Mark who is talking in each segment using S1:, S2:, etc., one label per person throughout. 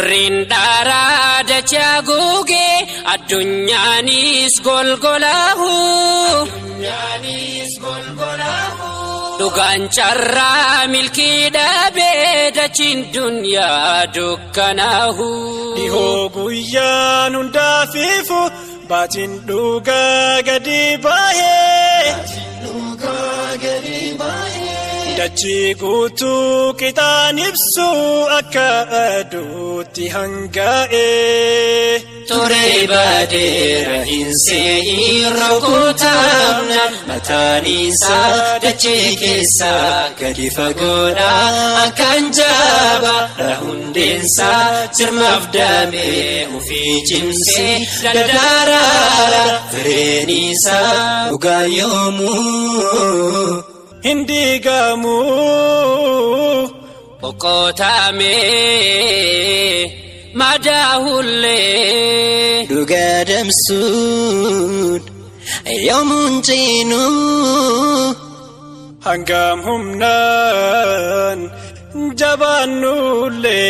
S1: Orrindara dacha guge addunyanis golgolahu Dugan charra milki dabe dachin dunya dukkanahu
S2: Iho guyyan hundafifu batin duga gadi bahe Dachi guutu qitaan ibsu akka aduutti hangaa'e
S1: Ture badeera hinsee rokotamna mataan isaa dachee keessa gadi fagoodha akkan jaaba hundeensaa sirmaaf daamee ofii cimsee dadaaraara fireen isaa dhugaa yoomuu
S2: Hindigamu
S1: Okotame Madahulle
S3: Dugadam sud Yomun chinu
S2: Hangam humnan Jabanulle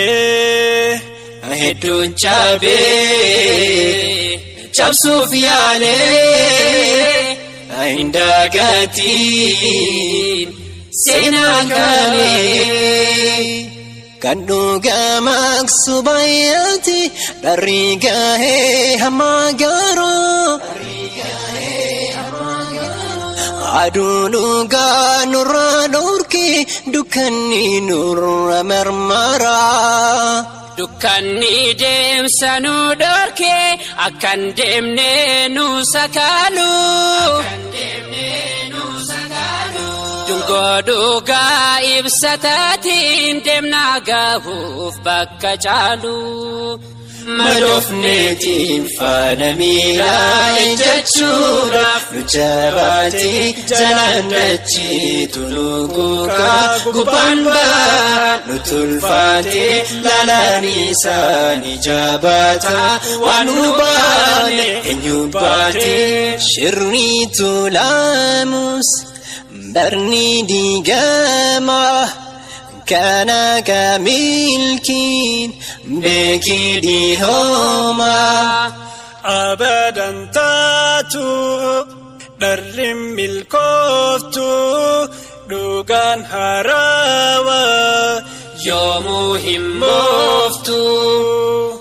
S1: Hedun chabe Chabsuf yale Indagatin senakale
S3: Kanuga maksubayati darigahe hamagaro Adunuga nuranurki dukani nurra marmara
S1: Dukkanni deemsanu dorke akkan deemne nu sakalu Dungo dhugaa ibsataatiin deemna gahuuf bakka caalu
S3: Madofneetiin faana miilaa jechuudhaaf nu jabaatee jalaan dachee tuluguugaa gubbaan ba'aa nu tulfaatee laalaan isaanii jabaataa waan nu baane eenyu baatee shirrii tulaamus barni diigamaa Kana kamilkin bekidi homa
S2: Abadan tatu Darlim milkoftu Dugan harawa
S1: Yomu himmoftu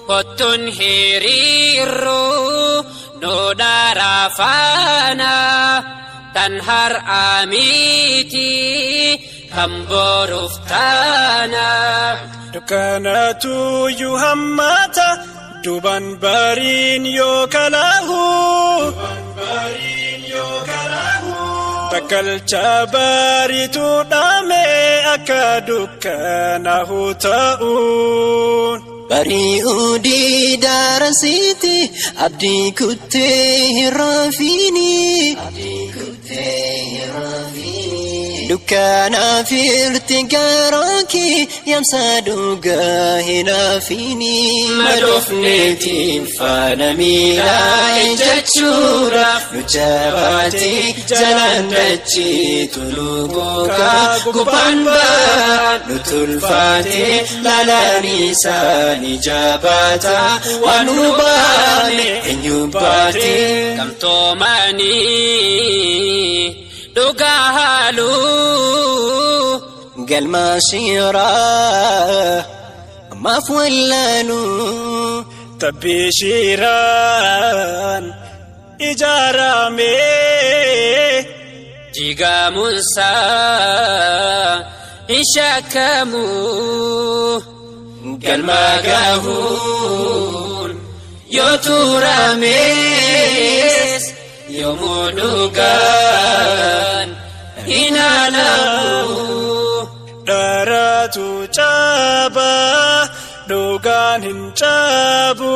S1: Kottun hiriru No darafana Tanhar amiti Hamboruftana
S2: Dukanatu yuhammata Duban barin yokalahu Bakalcha baritu dame akka dukanahu ta'un
S3: Bari'udi darasiti abdi kutte hirafini Dukana firti garaki yamsa duga hinafini
S1: Madofneetiin faana miilaa jechuudhaaf
S3: nu jabaatee jalaan dachee tuluguugaa
S1: gubbaan ba'aa
S3: nu tulfaatee laalaan isaanii jabaataa waan nu baane eenyu baatee
S1: Gamtoomanii dhugaa haaluu
S3: galma shiraa maaf wallaanu
S2: Tabbishiran ijarame
S1: Jigamunsa ishakamu
S3: galma gahuun
S1: Yoturames Yomudugan Hinalamu
S2: Daratu chaba Dugan hinchabu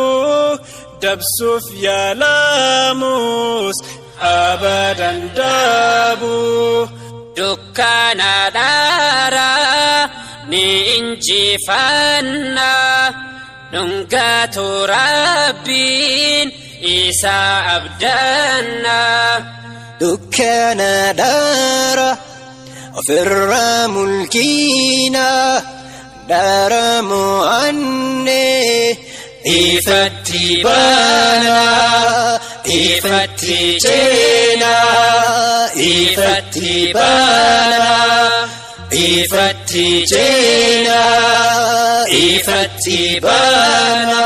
S2: Dabsuf yalamus Abadan dabu
S1: Dukkana dara Ni injifanna dhungatu rabbiin isa abdanna
S3: دكان دار وفر ملكينا دار معني إفتي بانا إفتي جينا إفتي بانا إفتي جينا إفتي بانا